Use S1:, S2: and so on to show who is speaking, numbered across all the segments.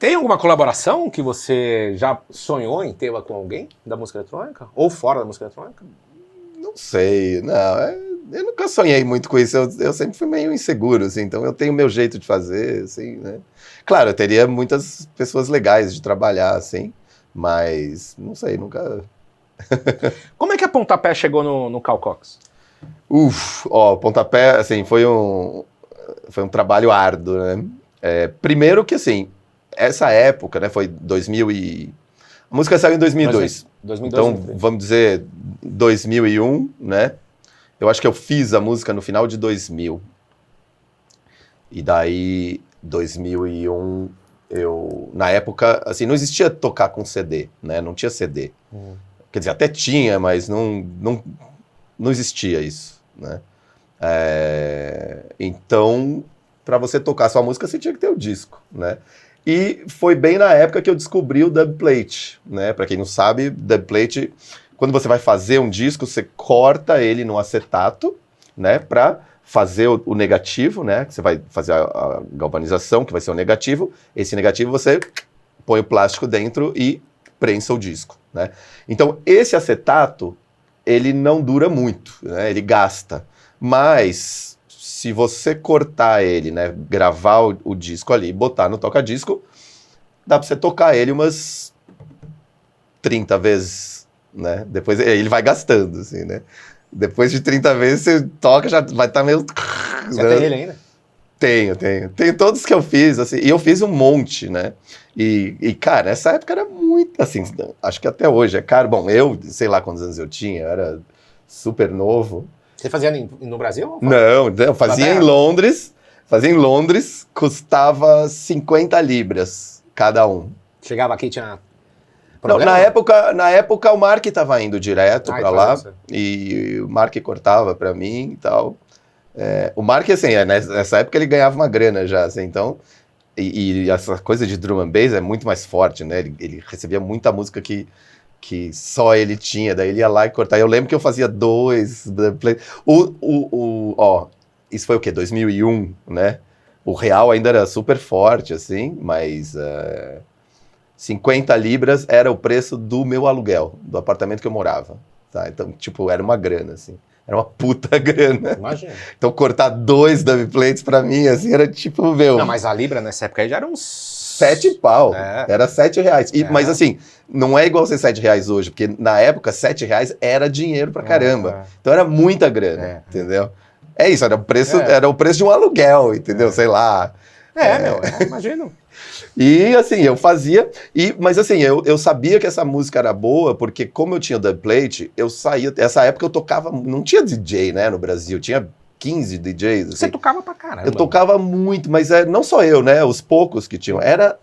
S1: Tem alguma colaboração que você já sonhou em ter com alguém da música eletrônica? Ou fora da música eletrônica?
S2: Não sei, não. Eu nunca sonhei muito com isso. Eu sempre fui meio inseguro, assim. Então eu tenho o meu jeito de fazer, assim, né? Claro, eu teria muitas pessoas legais de trabalhar, assim. Mas, não sei, nunca...
S1: Como é que a Pontapé chegou no Carl Cox?
S2: Pontapé, assim, foi um trabalho árduo, né? Primeiro que, assim, essa época, né, foi 2000 e... A música saiu em 2002.
S1: 2002,
S2: então, vamos dizer, 2001, né? Eu acho que eu fiz a música no final de 2000. E daí, 2001, na época, assim, não existia tocar com CD, né? Não tinha CD. Quer dizer, até tinha, mas não existia isso, né? Então, para você tocar sua música, você tinha que ter o disco, né? E foi bem na época que eu descobri o dubplate, né? Para quem não sabe, dubplate, quando você vai fazer um disco, você corta ele no acetato, né? Para fazer o negativo, né? Que você vai fazer a galvanização, que vai ser o negativo. Esse negativo você põe o plástico dentro e prensa o disco, né? Então, esse acetato, ele não dura muito, né? Ele gasta. Mas, se você cortar ele, né? Gravar o disco ali, botar no toca-disco, dá pra você tocar ele umas 30 vezes, né? Depois ele vai gastando, assim, né? Depois de 30 vezes você toca, já vai estar meio...
S1: Você tem ele ainda?
S2: Tenho. Tenho todos que eu fiz, assim, e eu fiz um monte, né? E, cara, nessa época era muito, assim, acho que até hoje é caro. Bom, eu, sei lá quantos anos eu tinha, eu era super novo.
S1: Você fazia no Brasil?
S2: Não, eu fazia em Londres, custava 50 libras cada um.
S1: Chegava aqui e tinha...
S2: Não, na época o Mark estava indo direto para lá, e o Mark cortava para mim e tal. O Mark, assim, nessa época ele ganhava uma grana já, assim, então... E essa coisa de drum and bass é muito mais forte, né? Ele recebia muita música que só ele tinha, daí ele ia lá e cortava. Eu lembro que eu fazia 2... isso foi o quê? 2001, né? O real ainda era super forte, assim, mas... 50 libras era o preço do meu aluguel, do apartamento que eu morava, tá? Então, tipo, era uma grana, assim. Era uma puta grana.
S1: Imagina.
S2: Então, cortar 2 dubplates pra mim, assim, era tipo, meu...
S1: Não, mas a libra nessa época aí já era uns...
S2: 7 pau. Era 7 reais. Mas, assim, não é igual ser 7 reais hoje, porque na época, 7 reais era dinheiro pra caramba. Então, era muita grana, entendeu? É isso, era o preço de um aluguel, entendeu? Sei lá.
S1: Imagino.
S2: E, assim, eu fazia... Mas, assim, eu sabia que essa música era boa, porque como eu tinha dubplate, eu saía... Essa época eu tocava... Não tinha DJ, né, no Brasil. Tinha 15 DJs. Assim.
S1: Você tocava pra caramba.
S2: Eu tocava muito, mas não só eu, né? Os poucos que tinham. Era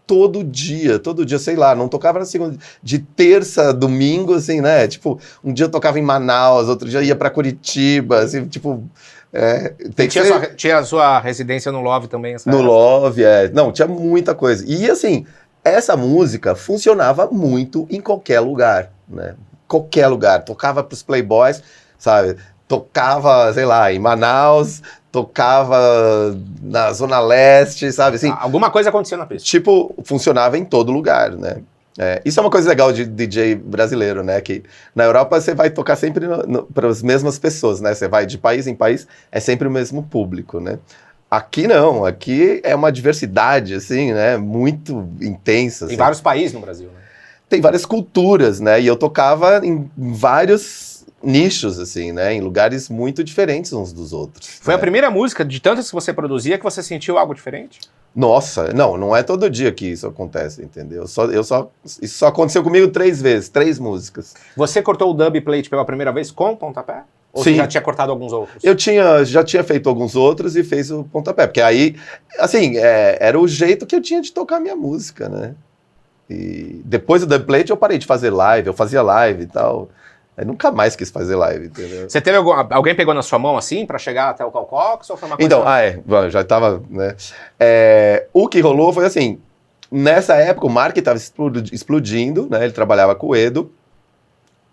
S2: todo dia, sei lá. Não tocava na segunda... De terça a domingo, assim, né? Tipo, um dia eu tocava em Manaus, outro dia eu ia pra Curitiba, assim, tipo...
S1: Tinha a sua residência no Love também?
S2: No Love, Não, tinha muita coisa. E, assim, essa música funcionava muito em qualquer lugar, né? Qualquer lugar. Tocava pros playboys, sabe? Tocava, sei lá, em Manaus, tocava na Zona Leste, sabe? Assim,
S1: alguma coisa acontecia na pista.
S2: Tipo, funcionava em todo lugar, né? Isso é uma coisa legal de DJ brasileiro, né? Que na Europa você vai tocar sempre para as mesmas pessoas, né? Você vai de país em país, é sempre o mesmo público, né? Aqui não, aqui é uma diversidade, assim, né? Muito intensa.
S1: Tem
S2: assim.
S1: vários países no Brasil, né?
S2: Tem várias culturas, né? E eu tocava em vários nichos, assim, né? Em lugares muito diferentes uns dos outros.
S1: Foi a primeira música de tantas que você produzia que você sentiu algo diferente?
S2: Nossa, não é todo dia que isso acontece, entendeu? Isso só aconteceu comigo 3 vezes, 3 músicas.
S1: Você cortou o dubplate pela primeira vez com pontapé? Ou
S2: Sim.
S1: Você já tinha cortado alguns outros?
S2: Eu já tinha feito alguns outros e fez o pontapé, porque aí, assim, era o jeito que eu tinha de tocar minha música, né? E depois do dubplate eu parei de fazer live, eu fazia live e tal. Eu nunca mais quis fazer live, entendeu?
S1: Você teve alguém pegou na sua mão assim pra chegar até o Carl Cox ou foi uma coisa...
S2: Então, já tava, né? O que rolou foi assim, nessa época o Mark tava explodindo, né? Ele trabalhava com o Edo.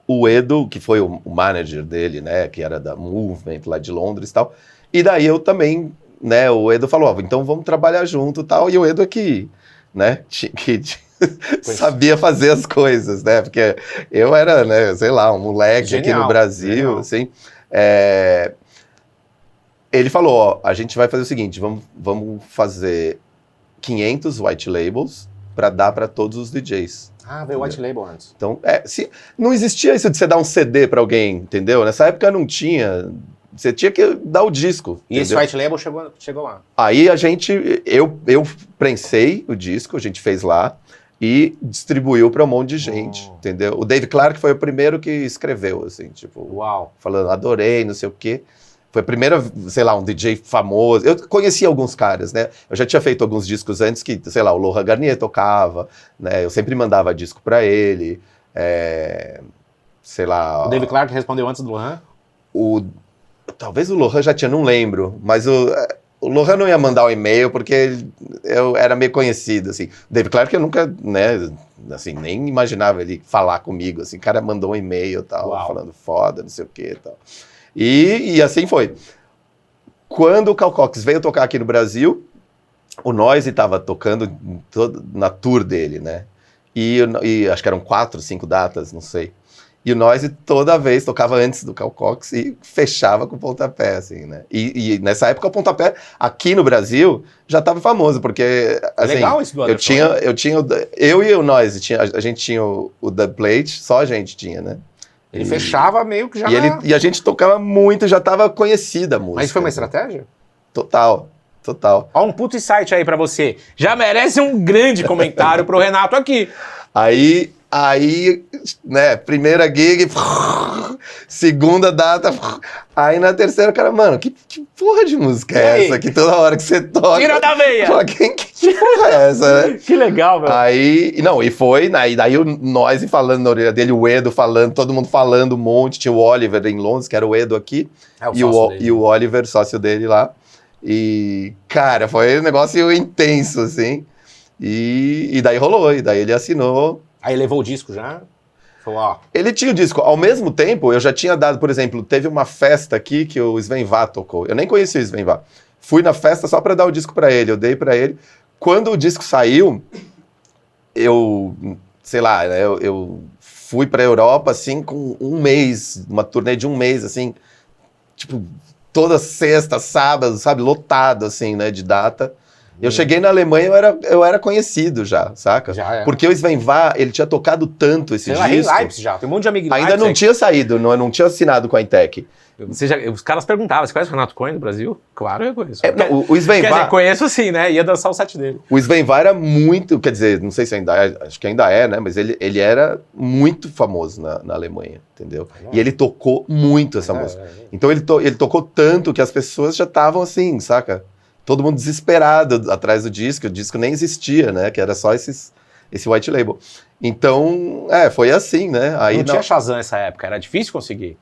S2: O Edo, que foi o manager dele, né? Que era da Movement lá de Londres e tal. E daí eu também, né? O Edo falou, então vamos trabalhar junto e tal. E o Edo é que né, sabia fazer as coisas, né, porque eu era, né, sei lá, um moleque
S1: Genial,
S2: aqui no Brasil,
S1: genial.
S2: assim, ele falou, ó, a gente vai fazer o seguinte, vamos fazer 500 white labels para dar para todos os DJs.
S1: Ah, veio White Label antes.
S2: Então, não existia isso de você dar um CD para alguém, entendeu? Nessa época não tinha, você tinha que dar o disco.
S1: E esse
S2: entendeu?
S1: White Label chegou lá.
S2: Aí eu prensei o disco, a gente fez lá e distribuiu para um monte de gente, entendeu? O Dave Clark foi o primeiro que escreveu, assim, tipo,
S1: Uau.
S2: falando, adorei, não sei o quê. Foi a primeira, sei lá, um DJ famoso. Eu conhecia alguns caras, né? Eu já tinha feito alguns discos antes que, sei lá, o Laurent Garnier tocava, né? Eu sempre mandava disco pra ele. Sei lá...
S1: O Dave Clark respondeu antes do Lohan?
S2: Talvez o Lohan já tinha, não lembro. Mas o Lohan não ia mandar o e-mail porque eu era meio conhecido, assim. O Dave Clark eu nunca, né, assim, nem imaginava ele falar comigo, assim. O cara mandou um e-mail e tal, falando foda, não sei o que e tal. E assim foi. Quando o Carl Cox veio tocar aqui no Brasil, o Noise estava tocando na tour dele, né? E acho que eram 4, 5 datas, não sei. E o Noise toda vez tocava antes do Carl Cox e fechava com o pontapé, assim, né? E nessa época o pontapé aqui no Brasil já estava famoso, porque assim,
S1: legal esse do
S2: eu e o Noise, a gente tinha o Dubplate, só a gente tinha, né?
S1: Ele fechava meio que já...
S2: E a gente tocava muito, já estava conhecida a música.
S1: Mas foi uma estratégia?
S2: Total.
S1: Ó, um puto insight aí pra você. Já merece um grande comentário pro Renato aqui.
S2: Aí, né, primeira gig, segunda data, aí na terceira, cara, mano, que porra de música é essa? Que toda hora que você toca...
S1: Tira da veia!
S2: Fala, que porra é essa, né?
S1: Que legal, velho.
S2: Aí, não, e foi, né, daí o Noise falando na orelha dele, o Edo falando, todo mundo falando um monte, tinha o Oliver em Londres, que era o Edo aqui, e o Oliver, sócio dele lá, e, cara, foi um negócio intenso, assim, e daí rolou, e daí ele assinou.
S1: Aí levou o disco já? Falou, ó.
S2: Ele tinha o disco. Ao mesmo tempo, eu já tinha dado, por exemplo, teve uma festa aqui que o Sven Vá tocou. Eu nem conhecia o Sven Vá. Fui na festa só pra dar o disco pra ele. Eu dei pra ele. Quando o disco saiu, sei lá, né, eu fui pra Europa, assim, com um mês, uma turnê de um mês, assim, tipo, toda sexta, sábado, sabe, lotado, assim, né, de data. Eu cheguei na Alemanha, eu era conhecido já, saca?
S1: Já é.
S2: Porque o Sven Vá, ele tinha tocado tanto esse disco.
S1: Em Leipzig já, tem um monte de amigo em
S2: Ainda
S1: Leipzig.
S2: não tinha saído, não tinha assinado com a Intec.
S1: Os caras perguntavam, você conhece o Renato Cohen do Brasil? Claro, eu conheço.
S2: O Sven Vá...
S1: Quer dizer, conheço sim, né? Ia dançar o set dele.
S2: O Sven Vá era muito, quer dizer, não sei se ainda é, acho que ainda é, né? Mas ele era muito famoso na Alemanha, entendeu? E ele tocou muito essa música. Então ele tocou tanto que as pessoas já estavam assim, saca? Todo mundo desesperado atrás do disco, o disco nem existia, né? Que era só esse white label. Então, foi assim, né? Aí
S1: não tinha Shazam nessa época, era difícil conseguir.